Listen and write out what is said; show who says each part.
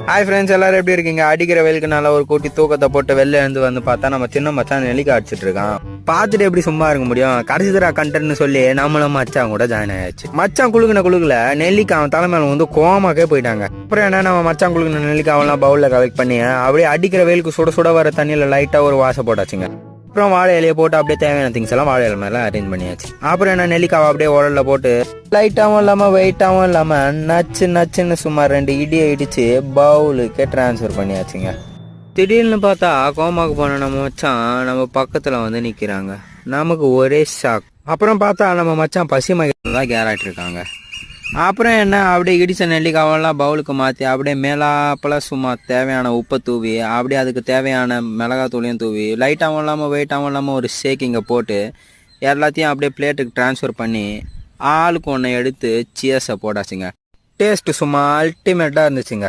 Speaker 1: Hi friends, எல்லாரும் எப்படி இருக்கீங்க? அடிக்கிற வெயிலுக்கு நல்லா ஒரு கூட்டி தூக்கத்தை போட்டு வெளில இருந்து வந்து பார்த்தா நம்ம சின்ன மச்சான் நெல்லிக்காய் அடிச்சிட்டு இருக்கான். பார்த்துட்டு எப்படி சும்மா இருக்க முடியும்? கடைசி தர கண்டென்ட்னு சொல்லி நம்மளும் மச்சான் கூட ஜாயின் ஆயாச்சு. மச்சான் குழுக்குல நெல்லிக்காய் அவன் தலைமையில வந்து கோமாக்கே போயிட்டாங்க. அப்புறம் என்ன, நம்ம மச்சான் குழுக்குன நெல்லிக்காவெல்லாம் பவுலில் கலெக்ட் பண்ணி அப்படியே அடிக்கிற வெயிலுக்கு சுட சுட வர தண்ணியில் லைட்டாக ஒரு வாசை போட்டாச்சுங்க. அப்புறம் வாழை இலையை போட்டு அப்படியே தேவையான திங்ஸ் எல்லாம் வாழை இலை மேலே அரேஞ்ச் பண்ணியாச்சு. அப்புறம் என்ன, நெல்லிக்காவை அப்படியே உடல்ல போட்டு லைட்டாகவும் இல்லாமல் வெயிட்டாகவும் இல்லாமல் நச்சுன்னு சுமார் 2 இடியை இடிச்சு பவுலுக்கே டிரான்ஸ்ஃபர் பண்ணியாச்சுங்க. திடீர்னு பார்த்தா கோமாக்கு போன நம்ம மச்சான் நம்ம பக்கத்தில் வந்து நிற்கிறாங்க. நமக்கு ஒரே ஷாக். அப்புறம் பார்த்தா நம்ம மச்சான் பசி மயக்கம் தான் கேராட்டு இருக்காங்க. அப்புறம் என்ன, அப்படியே இடிச்ச நெல்லிக்காவெல்லாம் பவுலுக்கு மாற்றி அப்படியே மேலாப்பில் சும்மா தேவையான உப்பை தூவி அப்படியே அதுக்கு தேவையான மிளகாத்தூளையும் தூவி லைட்டாகவும் இல்லாமல் வெயிட்டாகவும் இல்லாமல் ஒரு ஷேக்கிங்கை போட்டு எல்லாத்தையும் அப்படியே பிளேட்டுக்கு ட்ரான்ஸ்ஃபர் பண்ணி ஆளுக்கு ஒன்று எடுத்து சியர்ஸை போட்டாச்சுங்க. டேஸ்ட்டு சும்மா அல்டிமேட்டாக இருந்துச்சுங்க.